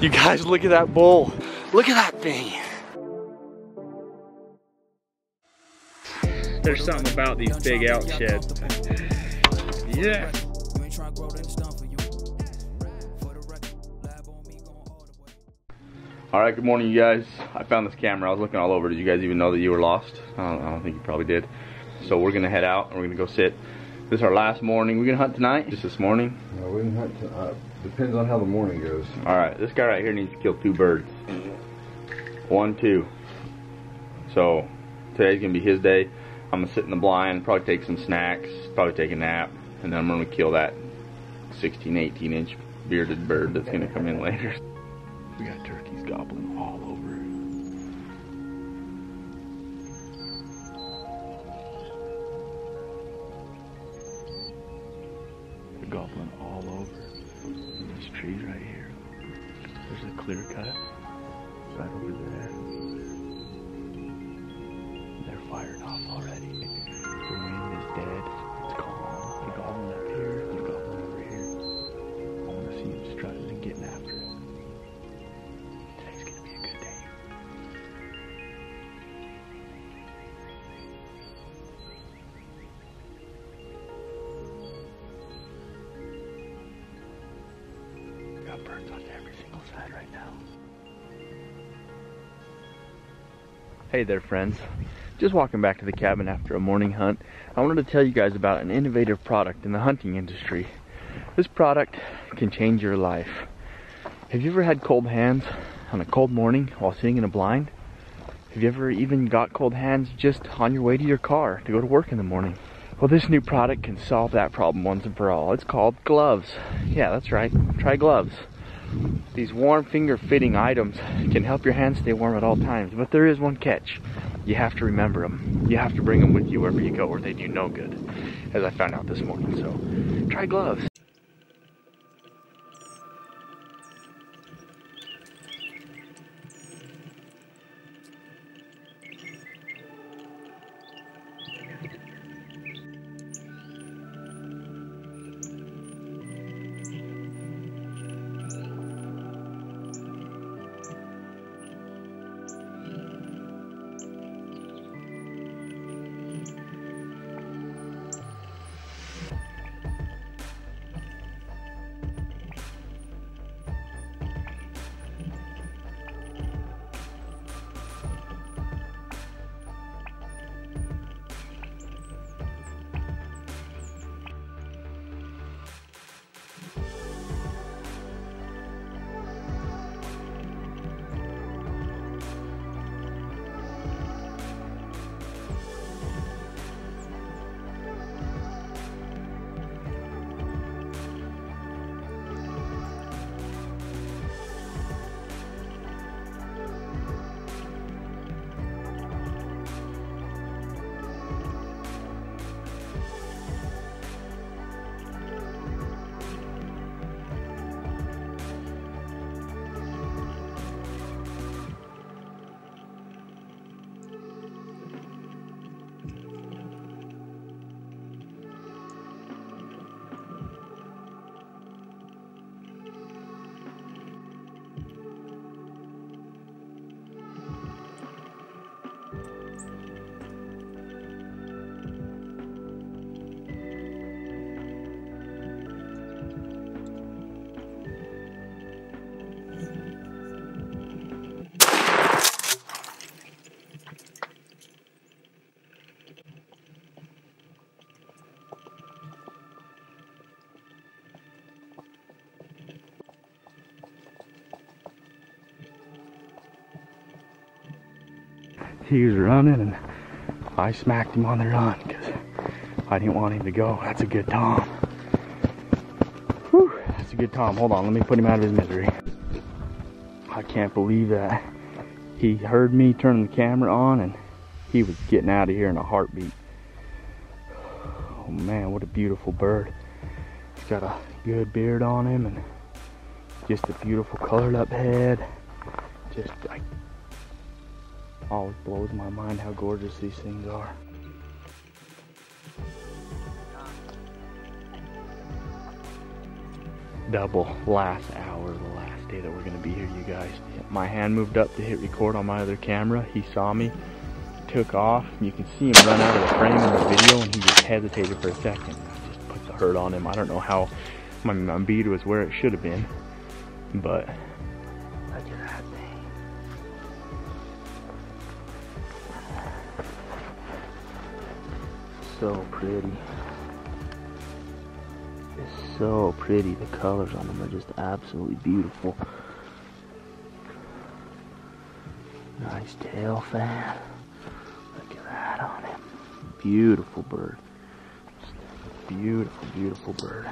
You guys, look at that bull. Look at that thing. There's something about these big elk sheds. Yeah. Alright, good morning, you guys. I found this camera. I was looking all over. Did you guys even know that you were lost? I don't think you probably did. So we're gonna head out and we're gonna go sit. This is our last morning. We're gonna hunt tonight? Just this morning? No, we can hunt depends on how the morning goes. Alright, this guy right here needs to kill 2 birds. 1, 2. So today's gonna be his day. I'm gonna sit in the blind, probably take some snacks, probably take a nap, and then I'm gonna kill that 16, 18 inch bearded bird that's gonna come in later. We got turkeys gobbling all over. They're gobbling all over. These trees right here. There's a clear cut right over there. They're fired off already. The wind is dead. It's calm. They're gobbling up here. They're gobbling over here. I want to see them strutting and getting after it. Today's gonna be a good day. We got birds on every single side right now. Hey there, friends. Just walking back to the cabin after a morning hunt. I wanted to tell you guys about an innovative product in the hunting industry. This product can change your life. Have you ever had cold hands on a cold morning while sitting in a blind? Have you ever even got cold hands just on your way to your car to go to work in the morning? Well, this new product can solve that problem once and for all. It's called gloves. Yeah, that's right. Try gloves. These warm finger fitting items can help your hands stay warm at all times, but there is one catch. You have to remember them. You have to bring them with you wherever you go or they do no good, as I found out this morning. So try gloves. He was running and I smacked him on the run because I didn't want him to go. That's a good Tom. Whew, that's a good Tom. Hold on, let me put him out of his misery. I can't believe that. He heard me turn the camera on and he was getting out of here in a heartbeat. Oh man, what a beautiful bird. He's got a good beard on him and just a beautiful colored up head. Just like, always blows my mind how gorgeous these things are. Double last hour of the last day that we're gonna be here, you guys. My hand moved up to hit record on my other camera. He saw me, took off. You can see him run out of the frame in the video, and he just hesitated for a second. Just put the hurt on him. I don't know how. My bead was where it should have been, but look at that thing. So pretty. It's so pretty. The colors on them are just absolutely beautiful. Nice tail fan. Look at that on him. Beautiful bird. Just beautiful, beautiful bird.